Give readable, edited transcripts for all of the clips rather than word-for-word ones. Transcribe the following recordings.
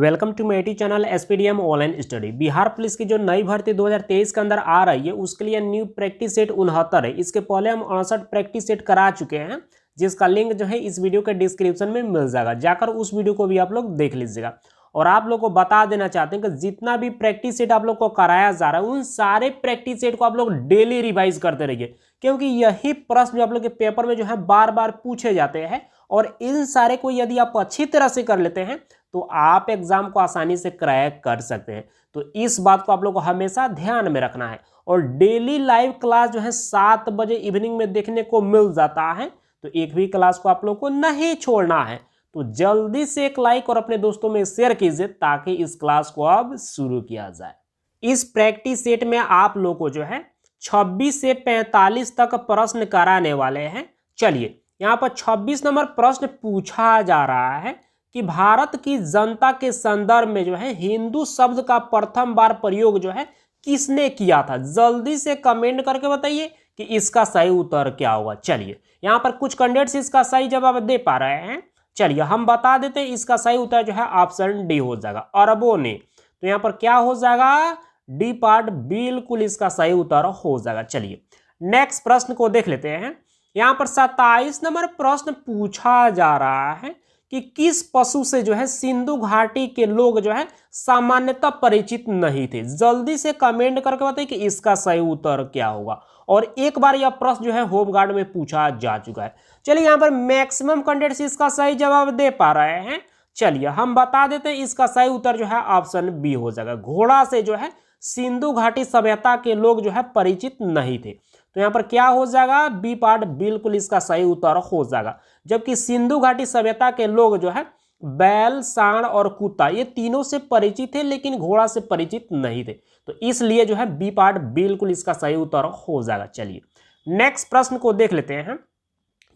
Welcome to मेटी channel SPDM online study. Bihar police की जो नई भर्ती 2023 के अंदर आ रही है उसके लिए न्यू प्रैक्टिस सेट 69 है। इसके पहले हम 68 प्रैक्टिस सेट करा चुके हैं, जिसका लिंक जो है इस वीडियो के डिस्क्रिप्शन में मिल जाएगा। जाकर उस वीडियो को भी आप लोग देख लीजिएगा। और आप लोग को बता देना चाहते हैं कि जितना भी प्रैक्टिस सेट आप लोग को कराया जा रहा है उन सारे प्रैक्टिस सेट को आप लोग डेली रिवाइज करते रहिए, क्योंकि यही प्रश्न जो आप लोग के पेपर में जो है बार बार पूछे जाते हैं। और इन सारे को यदि आप अच्छी तरह से कर लेते हैं तो आप एग्जाम को आसानी से क्रैक कर सकते हैं। तो इस बात को आप लोग को हमेशा ध्यान में रखना है। और डेली लाइव क्लास जो है 7 बजे इवनिंग में देखने को मिल जाता है, तो एक भी क्लास को आप लोग को नहीं छोड़ना है। तो जल्दी से एक लाइक और अपने दोस्तों में शेयर कीजिए ताकि इस क्लास को अब शुरू किया जाए। इस प्रैक्टिस सेट में आप लोग को जो है 26 से 45 तक प्रश्न कराने वाले हैं। चलिए, यहाँ पर 26 नंबर प्रश्न पूछा जा रहा है कि भारत की जनता के संदर्भ में जो है हिंदू शब्द का प्रथम बार प्रयोग जो है किसने किया था। जल्दी से कमेंट करके बताइए कि इसका सही उत्तर क्या होगा। चलिए, यहाँ पर कुछ कैंडिडेट्स इसका सही जवाब दे पा रहे हैं। चलिए हम बता देते हैं, इसका सही उत्तर जो है ऑप्शन डी हो जाएगा, अरबों ने। तो यहाँ पर क्या हो जाएगा, डी पार्ट बिल्कुल इसका सही उत्तर हो जाएगा। चलिए नेक्स्ट प्रश्न को देख लेते हैं। यहाँ पर 27 नंबर प्रश्न पूछा जा रहा है कि किस पशु से जो है सिंधु घाटी के लोग जो है सामान्यतः परिचित नहीं थे। जल्दी से कमेंट करके बताइए कि इसका सही उत्तर क्या होगा। और एक बार यह प्रश्न जो है होमगार्ड में पूछा जा चुका है। चलिए, यहाँ पर मैक्सिमम कैंडिडेट्स इसका सही जवाब दे पा रहे हैं। चलिए हम बता देते हैं, इसका सही उत्तर जो है ऑप्शन बी हो जाएगा। घोड़ा से जो है सिंधु घाटी सभ्यता के लोग जो है परिचित नहीं थे। तो यहाँ पर क्या हो जाएगा, बी पार्ट बिल्कुल इसका सही उत्तर हो जाएगा। जबकि सिंधु घाटी सभ्यता के लोग जो है बैल, सांड और कुत्ता ये तीनों से परिचित थे, लेकिन घोड़ा से परिचित नहीं थे। तो इसलिए जो है बी पार्ट बिल्कुल इसका सही उत्तर हो जाएगा। चलिए नेक्स्ट प्रश्न को देख लेते हैं।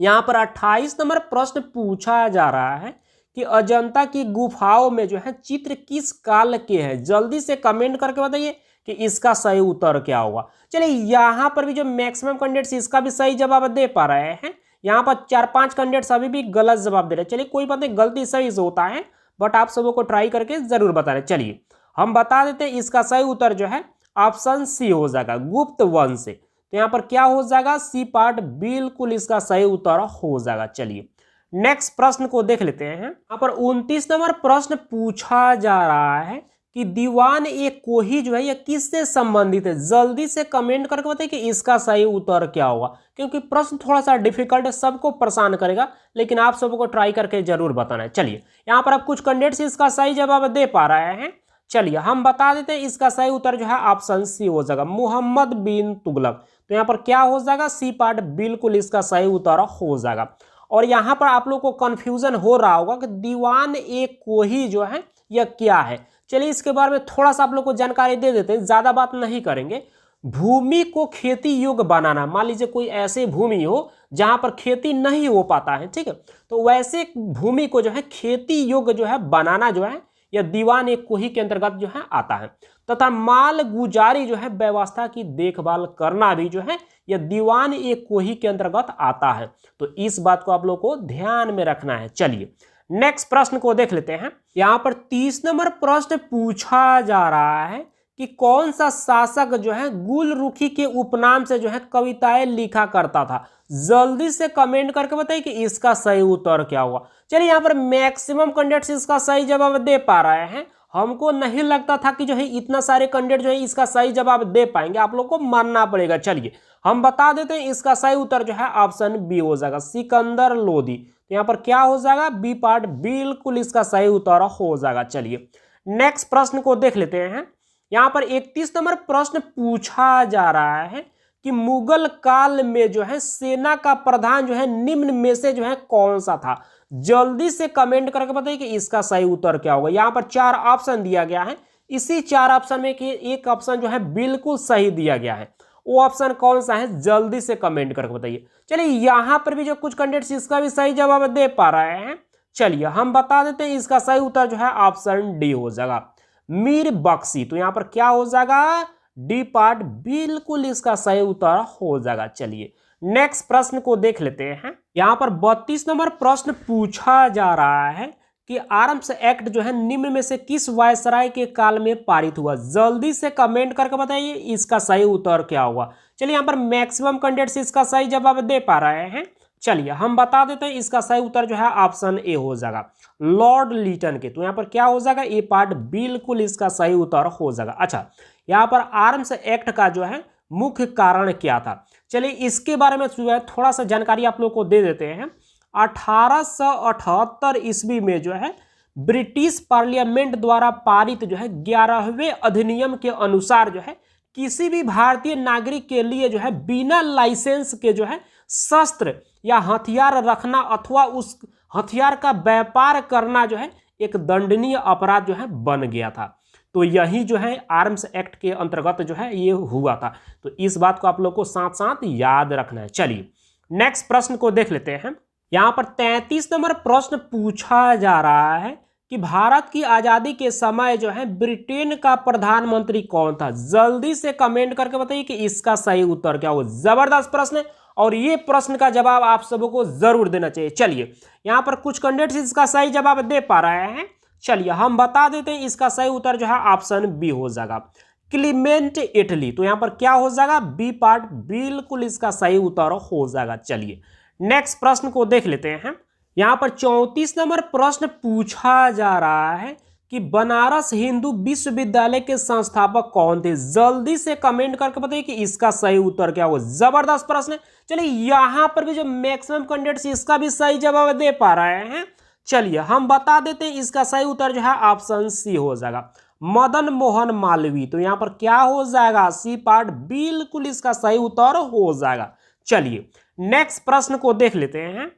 यहाँ पर 28 नंबर प्रश्न पूछा जा रहा है कि अजंता की गुफाओं में जो है चित्र किस काल के हैं। जल्दी से कमेंट करके बताइए कि इसका सही उत्तर क्या होगा। चलिए, यहाँ पर भी जो मैक्सिमम कैंडिडेट्स इसका भी सही जवाब दे पा रहे हैं। यहाँ पर 4-5 कैंडिडेट्स अभी भी गलत जवाब दे रहे हैं। चलिए कोई बात नहीं, गलती सही से होता है, बट आप सबों को ट्राई करके जरूर बता रहे। चलिए हम बता देते हैं, इसका सही उत्तर जो है ऑप्शन सी हो जाएगा, गुप्त वंश से। तो यहाँ पर क्या हो जाएगा, सी पार्ट बिल्कुल इसका सही उत्तर हो जाएगा। चलिए नेक्स्ट प्रश्न को देख लेते हैं। यहाँ पर 29 नंबर प्रश्न पूछा जा रहा है कि दीवान ए कोही जो है यह किससे संबंधित है। जल्दी से कमेंट करके बताइए कि इसका सही उत्तर क्या होगा, क्योंकि प्रश्न थोड़ा सा डिफिकल्ट है, सबको परेशान करेगा, लेकिन आप सबको ट्राई करके जरूर बताना है। चलिए यहाँ पर आप कुछ कैंडिडेट्स इसका सही जवाब दे पा रहे हैं। चलिए हम बता देते हैं, इसका सही उत्तर जो है ऑप्शन सी हो जाएगा, मोहम्मद बिन तुगलक। तो यहाँ पर क्या हो जाएगा, सी पार्ट बिल्कुल इसका सही उत्तर हो जाएगा। और यहाँ पर आप लोग को कंफ्यूजन हो रहा होगा कि दीवान ए कोही जो है यह क्या है। चलिए इसके बारे में थोड़ा सा आप लोग को जानकारी दे देते हैं, ज्यादा बात नहीं करेंगे। भूमि को खेती योग्य बनाना, मान लीजिए कोई ऐसे भूमि हो जहां पर खेती नहीं हो पाता है, ठीक है, तो वैसे भूमि को जो है खेती योग्य जो है बनाना जो है यह दीवान ए कोही के अंतर्गत जो है आता है। तथा माल गुजारी जो है व्यवस्था की देखभाल करना भी जो है यह दीवान ए कोही के अंतर्गत आता है। तो इस बात को आप लोग को ध्यान में रखना है। चलिए नेक्स्ट प्रश्न को देख लेते हैं। यहाँ पर 30 नंबर प्रश्न पूछा जा रहा है कि कौन सा शासक जो है गुलरुखी के उपनाम से जो है कविताएं लिखा करता था। जल्दी से कमेंट करके बताइए कि इसका सही उत्तर क्या होगा। चलिए यहाँ पर मैक्सिमम कैंडिडेट्स इसका सही जवाब दे पा रहे हैं। हमको नहीं लगता था कि जो है इतना सारे कैंडिडेट जो है इसका सही जवाब दे पाएंगे, आप लोग को मानना पड़ेगा। चलिए हम बता देते हैं, इसका सही उत्तर जो है ऑप्शन बी हो जाएगा, सिकंदर लोदी। तो यहाँ पर क्या हो जाएगा, बी पार्ट बिल्कुल इसका सही उत्तर हो जाएगा। चलिए नेक्स्ट प्रश्न को देख लेते हैं। यहाँ पर 31 नंबर प्रश्न पूछा जा रहा है कि मुगल काल में जो है सेना का प्रधान जो है निम्न में से जो है कौन सा था। जल्दी से कमेंट करके बताइए कि इसका सही उत्तर क्या होगा। यहाँ पर 4 ऑप्शन दिया गया है, इसी 4 ऑप्शन में कि एक ऑप्शन जो है बिल्कुल सही दिया गया है, वो ऑप्शन कौन सा है जल्दी से कमेंट करके बताइए। चलिए यहाँ पर भी जो कुछ कैंडिडेट्स इसका भी सही जवाब दे पा रहे हैं। चलिए हम बता देते हैं, इसका सही उत्तर जो है ऑप्शन डी हो जाएगा, मीर बख्शी। तो यहाँ पर क्या हो जाएगा, डी पार्ट बिल्कुल इसका सही उत्तर हो जाएगा। चलिए नेक्स्ट प्रश्न को देख लेते हैं। यहाँ पर 32 नंबर प्रश्न पूछा जा रहा है कि आर्म्स एक्ट जो है निम्न में से किस वायसराय के काल में पारित हुआ? जल्दी से कमेंट करके बताइए इसका सही उत्तर क्या होगा। चलिए यहाँ पर मैक्सिमम कैंडिडेट्स इसका सही जवाब दे पा रहे हैं। चलिए हम बता देते हैं, इसका सही उत्तर जो है ऑप्शन ए हो जाएगा, लॉर्ड लिटन के। तो यहाँ पर क्या हो जाएगा, ये पार्ट बिल्कुल इसका सही उत्तर हो जाएगा। अच्छा, यहाँ पर आर्म्स एक्ट का जो है मुख्य कारण क्या था, चलिए इसके बारे में जो है थोड़ा सा जानकारी आप लोग को दे देते हैं। 1878 ईस्वी में जो है ब्रिटिश पार्लियामेंट द्वारा पारित जो है 11वें अधिनियम के अनुसार जो है किसी भी भारतीय नागरिक के लिए जो है बिना लाइसेंस के जो है शस्त्र या हथियार रखना अथवा उस हथियार का व्यापार करना जो है एक दंडनीय अपराध जो है बन गया था। तो यही जो है आर्म्स एक्ट के अंतर्गत जो है ये हुआ था। तो इस बात को आप लोग को साथ साथ याद रखना है। चलिए नेक्स्ट प्रश्न को देख लेते हैं। यहाँ पर 33 नंबर प्रश्न पूछा जा रहा है कि भारत की आजादी के समय जो है ब्रिटेन का प्रधानमंत्री कौन था? जल्दी से कमेंट करके बताइए कि इसका सही उत्तर क्या होगा। जबरदस्त प्रश्न है और ये प्रश्न का जवाब आप सबको जरूर देना चाहिए। चलिए यहाँ पर कुछ कैंडिडेट्स इसका सही जवाब दे पा रहे हैं। चलिए हम बता देते हैं, इसका सही उत्तर जो है ऑप्शन बी हो जाएगा, क्लीमेंट इटली। तो यहाँ पर क्या हो जाएगा, बी पार्ट बिल्कुल इसका सही उत्तर हो जाएगा। चलिए नेक्स्ट प्रश्न को देख लेते हैं। यहाँ पर 34 नंबर प्रश्न पूछा जा रहा है कि बनारस हिंदू विश्वविद्यालय के संस्थापक कौन थे? जल्दी से कमेंट करके बताइए कि इसका सही उत्तर क्या होगा। जबरदस्त प्रश्न है। चलिए यहाँ पर भी जो मैक्सिमम कैंडिडेट्स इसका भी सही जवाब दे पा रहे हैं। चलिए हम बता देते हैं, इसका सही उत्तर जो है ऑप्शन सी हो जाएगा, मदन मोहन मालवीय। तो यहाँ पर क्या हो जाएगा, सी पार्ट बिल्कुल इसका सही उत्तर हो जाएगा। चलिए नेक्स्ट प्रश्न को देख लेते हैं।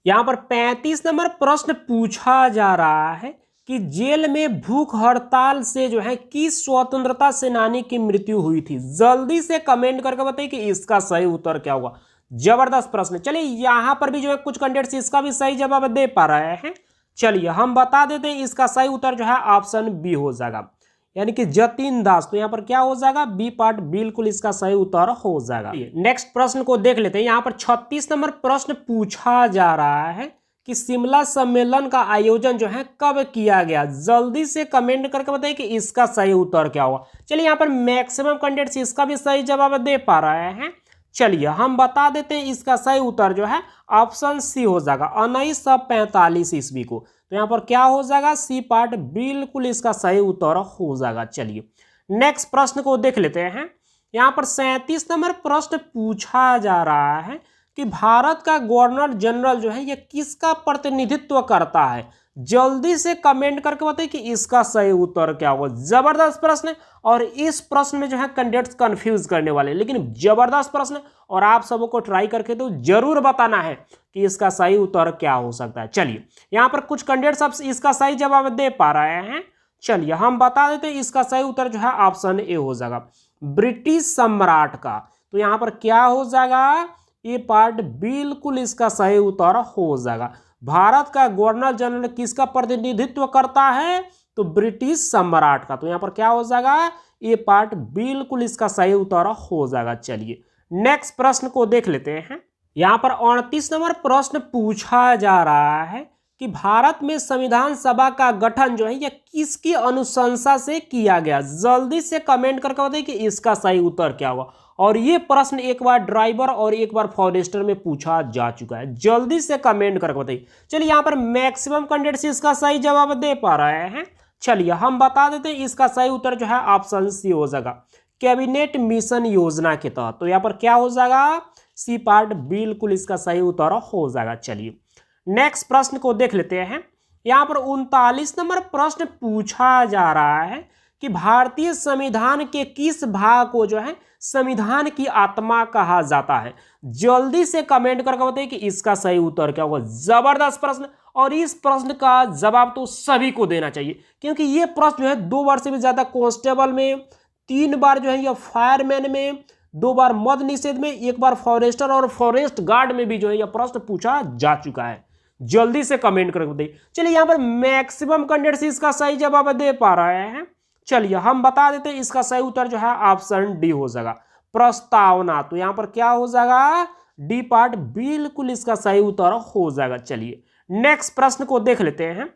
यहां पर 35 नंबर प्रश्न पूछा जा रहा है कि जेल में भूख हड़ताल से जो है किस स्वतंत्रता सेनानी की मृत्यु हुई थी? जल्दी से कमेंट करके बताइए कि इसका सही उत्तर क्या होगा। जबरदस्त प्रश्न। चलिए यहां पर भी जो है कुछ कैंडिडेट्स इसका भी सही जवाब दे पा रहे हैं। चलिए हम बता देते हैं, इसका सही उत्तर जो है ऑप्शन बी हो जाएगा, यानी कि जतीन दास। तो यहाँ पर क्या हो जाएगा, बी पार्ट बिल्कुल इसका सही उत्तर हो जाएगा। नेक्स्ट प्रश्न को देख लेते हैं। यहाँ पर 36 नंबर प्रश्न पूछा जा रहा है कि शिमला सम्मेलन का आयोजन जो है कब किया गया? जल्दी से कमेंट करके बताइए कि इसका सही उत्तर क्या होगा। चलिए यहाँ पर मैक्सिमम कैंडिडेट्स इसका भी सही जवाब दे पा रहे हैं। चलिए हम बता देते हैं, इसका सही उत्तर जो है ऑप्शन सी हो जाएगा, 1945 ईस्वी को। तो यहाँ पर क्या हो जाएगा, सी पार्ट बिल्कुल इसका सही उत्तर हो जाएगा। चलिए नेक्स्ट प्रश्न को देख लेते हैं। यहाँ पर 37 नंबर प्रश्न पूछा जा रहा है कि भारत का गवर्नर जनरल जो है ये किसका प्रतिनिधित्व करता है? जल्दी से कमेंट करके बताइए कि इसका सही उत्तर क्या होगा। जबरदस्त प्रश्न है और इस प्रश्न में जो है कैंडिडेट्स कंफ्यूज करने वाले, लेकिन जबरदस्त प्रश्न है और आप सबको ट्राई करके तो जरूर बताना है कि इसका सही उत्तर क्या हो सकता है। चलिए यहाँ पर कुछ कैंडिडेट्स अब इसका सही जवाब दे पा रहे हैं। चलिए हम बता देते हैं, इसका सही उत्तर जो है ऑप्शन ए हो जाएगा, ब्रिटिश सम्राट का। तो यहाँ पर क्या हो जाएगा, ये पार्ट बिल्कुल इसका सही उत्तर हो जाएगा। भारत का गवर्नर जनरल किसका प्रतिनिधित्व करता है? तो ब्रिटिश सम्राट का। तो यहाँ पर क्या हो जाएगा, ये पार्ट बिल्कुल इसका सही उत्तर हो जाएगा। चलिए नेक्स्ट प्रश्न को देख लेते हैं। यहाँ पर 38 नंबर प्रश्न पूछा जा रहा है कि भारत में संविधान सभा का गठन जो है यह किसकी अनुशंसा से किया गया? जल्दी से कमेंट करके बताइए कि इसका सही उत्तर क्या होगा। और ये प्रश्न एक बार ड्राइवर और एक बार फॉरेस्टर में पूछा जा चुका है। जल्दी से कमेंट करके बताइए। चलिए यहाँ पर मैक्सिमम कैंडिडेट्स इसका सही जवाब दे पा रहे हैं। चलिए हम बता देते हैं, इसका सही उत्तर जो है ऑप्शन सी हो जाएगा, कैबिनेट मिशन योजना के तहत। तो यहाँ पर क्या हो जाएगा, सी पार्ट बिल्कुल इसका सही उत्तर हो जाएगा। चलिए नेक्स्ट प्रश्न को देख लेते हैं। यहाँ पर 39 नंबर प्रश्न पूछा जा रहा है कि भारतीय संविधान के किस भाग को जो है संविधान की आत्मा कहा जाता है? जल्दी से कमेंट करके बताइए कि इसका सही उत्तर क्या होगा। जबरदस्त प्रश्न और इस प्रश्न का जवाब तो सभी को देना चाहिए, क्योंकि ये प्रश्न जो है 2 बार से भी ज्यादा कांस्टेबल में, 3 बार जो है ये फायरमैन में, 2 बार मद निषेध में, 1 बार फॉरेस्टर और फॉरेस्ट गार्ड में भी जो है यह प्रश्न पूछा जा चुका है। जल्दी से कमेंट करके बताइए। चलिए यहाँ पर मैक्सिमम कैंडिडेट्स इसका सही जवाब दे पा रहे हैं। चलिए हम बता देते हैं, इसका सही उत्तर जो है ऑप्शन डी हो जाएगा, प्रस्तावना। तो यहाँ पर क्या हो जाएगा, डी पार्ट बिल्कुल इसका सही उत्तर हो जाएगा। चलिए नेक्स्ट प्रश्न को देख लेते हैं।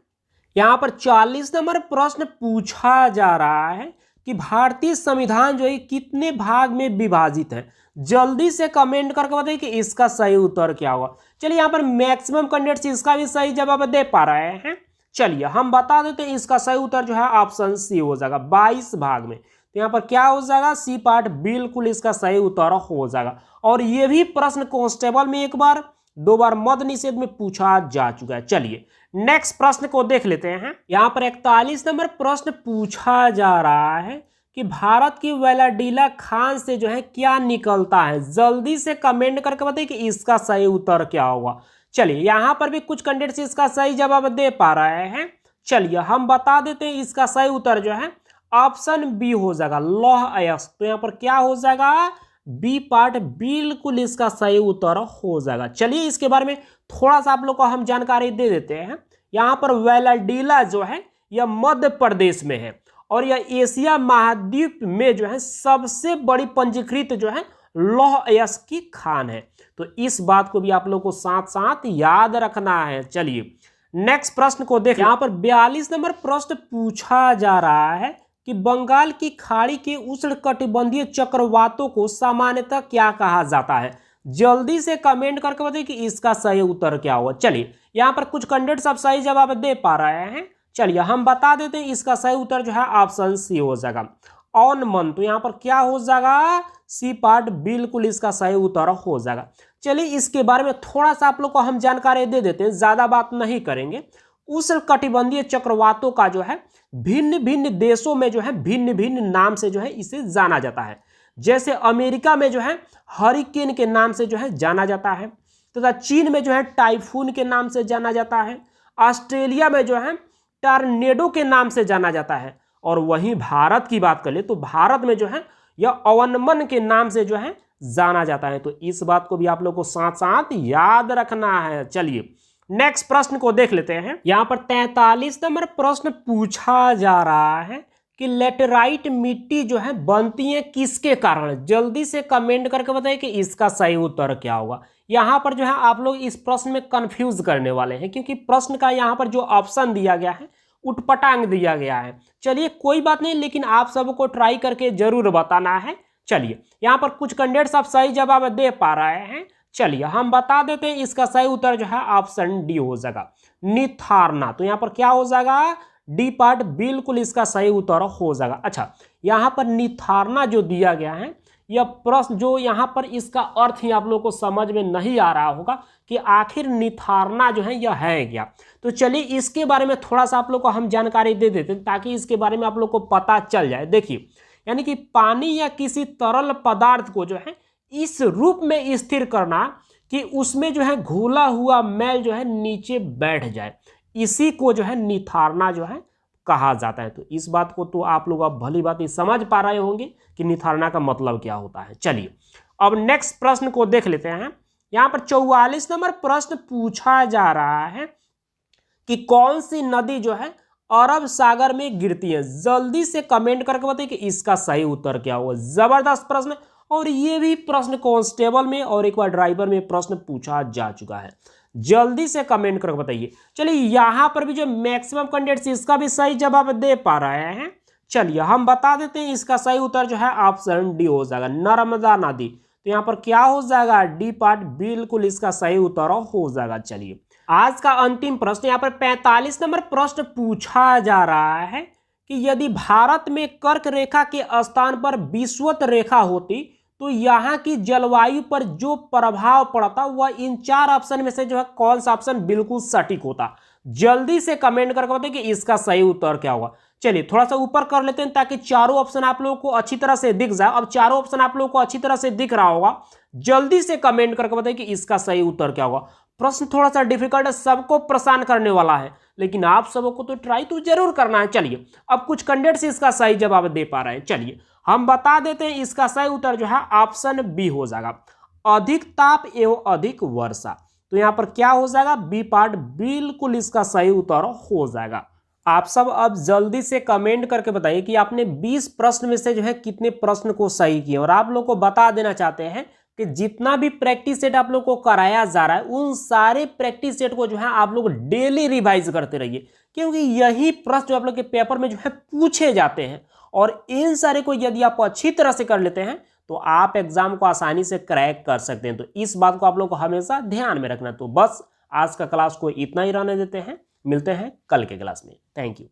यहाँ पर 40 नंबर प्रश्न पूछा जा रहा है कि भारतीय संविधान जो है कितने भाग में विभाजित है। जल्दी से कमेंट करके बताइए कि इसका सही उत्तर क्या होगा। चलिए यहाँ पर मैक्सिमम कैंडिडेट्स इसका भी सही जवाब दे पा रहे हैं। चलिए हम बता देते हैं इसका सही उत्तर जो है ऑप्शन सी हो जाएगा, 22 भाग में। तो यहाँ पर क्या हो जाएगा, सी पार्ट बिल्कुल इसका सही उत्तर हो जाएगा। और ये भी प्रश्न कांस्टेबल में एक बार, 2 बार मद्य निषेध में पूछा जा चुका है। चलिए नेक्स्ट प्रश्न को देख लेते हैं। यहाँ पर 41 नंबर प्रश्न पूछा जा रहा है कि भारत की वेलाडीला खान से जो है क्या निकलता है। जल्दी से कमेंट करके बताइए कि इसका सही उत्तर क्या होगा। चलिए यहाँ पर भी कुछ कैंडिडेट्स इसका सही जवाब दे पा रहे हैं। चलिए हम बता देते हैं इसका सही उत्तर जो है ऑप्शन बी हो जाएगा, लौह अयस्क। तो यहाँ पर क्या हो जाएगा, बी पार्ट बिल्कुल इसका सही उत्तर हो जाएगा। चलिए इसके बारे में थोड़ा सा आप लोग को हम जानकारी दे देते हैं। यहाँ पर वेलाडीला जो है यह मध्य प्रदेश में है और यह एशिया महाद्वीप में जो है सबसे बड़ी पंजीकृत जो है लौह अयस्क की खान है। तो इस बात को भी आप लोग को साथ साथ याद रखना है। चलिए नेक्स्ट प्रश्न को देख। यहाँ पर 42 नंबर प्रश्न पूछा जा रहा है कि बंगाल की खाड़ी के उष्णकटिबंधीय चक्रवातों को सामान्यतः क्या कहा जाता है। जल्दी से कमेंट करके बताइए कि इसका सही उत्तर क्या होगा। चलिए यहाँ पर कुछ कैंडिडेट्स अब सही जवाब दे पा रहे हैं। चलिए हम बता देते हैं इसका सही उत्तर जो है ऑप्शन सी हो जाएगा, ऑन मन। तो यहाँ पर क्या हो जाएगा, सी पार्ट बिल्कुल इसका सही उत्तर हो जाएगा। चलिए इसके बारे में थोड़ा सा आप लोग को हम जानकारी दे देते हैं, ज्यादा बात नहीं करेंगे। उष्णकटिबंधीय चक्रवातों का जो है भिन्न भिन्न देशों में जो है भिन्न भिन्न नाम से जो है इसे जाना जाता है। जैसे अमेरिका में जो है हरिकेन के नाम से जो है जाना जाता है, तथा चीन में जो है टाइफून के नाम से जाना जाता है, ऑस्ट्रेलिया में जो है टॉर्नेडो के नाम से जाना जाता है, और वहीं भारत की बात कर ले तो भारत में जो है यह अवनमन के नाम से जो है जाना जाता है। तो इस बात को भी आप लोग को साथ साथ याद रखना है। चलिए नेक्स्ट प्रश्न को देख लेते हैं। यहाँ पर 43 नंबर प्रश्न पूछा जा रहा है कि लेटेराइट मिट्टी जो है बनती है किसके कारण। जल्दी से कमेंट करके बताइए कि इसका सही उत्तर क्या होगा। यहाँ पर जो है आप लोग इस प्रश्न में कंफ्यूज करने वाले हैं, क्योंकि प्रश्न का यहाँ पर जो ऑप्शन दिया गया है उटपटांग दिया गया है। चलिए कोई बात नहीं, लेकिन आप सबको ट्राई करके जरूर बताना है। चलिए यहाँ पर कुछ कैंडिडेट्स आप सही जवाब दे पा रहे हैं। चलिए हम बता देते हैं इसका सही उत्तर जो है ऑप्शन डी हो जाएगा, निथारना। तो यहाँ पर क्या हो जाएगा, डी पार्ट बिल्कुल इसका सही उत्तर हो जाएगा। अच्छा यहाँ पर निथारना जो दिया गया है, यह प्रश्न जो यहाँ पर इसका अर्थ ही आप लोग को समझ में नहीं आ रहा होगा कि आखिर निथारना जो है यह है क्या। तो चलिए इसके बारे में थोड़ा सा आप लोग को हम जानकारी दे देते हैं ताकि इसके बारे में आप लोग को पता चल जाए। देखिए यानी कि पानी या किसी तरल पदार्थ को जो है इस रूप में स्थिर करना कि उसमें जो है घुला हुआ मैल जो है नीचे बैठ जाए, इसी को जो है निथारना जो है कहा जाता है। तो इस बात को तो आप लोग अब भली बात समझ पा रहे होंगे कि निथारना का मतलब क्या होता है। चलिए अब नेक्स्ट प्रश्न को देख लेते हैं। यहाँ पर 44 नंबर प्रश्न पूछा जा रहा है कि कौन सी नदी जो है अरब सागर में गिरती है। जल्दी से कमेंट करके बताइए कि इसका सही उत्तर क्या होगा। जबरदस्त प्रश्न, और ये भी प्रश्न कांस्टेबल में और एक बार ड्राइवर में प्रश्न पूछा जा चुका है। जल्दी से कमेंट करके बताइए। चलिए यहाँ पर भी जो मैक्सिमम कैंडिडेट्स इसका भी सही जवाब दे पा रहे हैं। चलिए हम बता देते हैं इसका सही उत्तर जो है ऑप्शन डी हो जाएगा, नर्मदा नदी। तो यहाँ पर क्या हो जाएगा, डी पार्ट बिल्कुल इसका सही उत्तर हो जाएगा। चलिए आज का अंतिम प्रश्न, यहाँ पर 45 नंबर प्रश्न पूछा जा रहा है कि यदि भारत में कर्क रेखा के स्थान पर विषुवत रेखा होती तो यहाँ की जलवायु पर जो प्रभाव पड़ता वह इन 4 ऑप्शन में से जो है कौन सा ऑप्शन बिल्कुल सटीक होता। जल्दी से कमेंट करके बताइए कि इसका सही उत्तर क्या होगा। चलिए थोड़ा सा ऊपर कर लेते हैं ताकि चारों ऑप्शन आप लोगों को अच्छी तरह से दिख जाए। अब चारों ऑप्शन आप लोगों को अच्छी तरह से दिख रहा होगा। जल्दी से कमेंट करके बताइए कि इसका सही उत्तर क्या होगा। प्रश्न थोड़ा सा डिफिकल्ट है, सबको परेशान करने वाला है, लेकिन आप सबको तो ट्राई तो जरूर करना है। चलिए अब कुछ कैंडिडेट्स इसका सही जवाब दे पा रहे हैं। चलिए हम बता देते हैं इसका सही उत्तर जो है ऑप्शन बी हो जाएगा, अधिक ताप एवं अधिक वर्षा। तो यहाँ पर क्या हो जाएगा, बी पार्ट बिल्कुल इसका सही उत्तर हो जाएगा। आप सब अब जल्दी से कमेंट करके बताइए कि आपने 20 प्रश्न में से जो है कितने प्रश्न को सही किए, और आप लोग को बता देना चाहते हैं कि जितना भी प्रैक्टिस सेट आप लोग को कराया जा रहा है उन सारे प्रैक्टिस सेट को जो है आप लोग डेली रिवाइज करते रहिए, क्योंकि यही प्रश्न जो आप लोग के पेपर में जो है पूछे जाते हैं। और इन सारे को यदि आप अच्छी तरह से कर लेते हैं तो आप एग्जाम को आसानी से क्रैक कर सकते हैं। तो इस बात को आप लोग को हमेशा ध्यान में रखना। तो बस आज का क्लास को इतना ही रहने देते हैं, मिलते हैं कल के क्लास में। Thank you.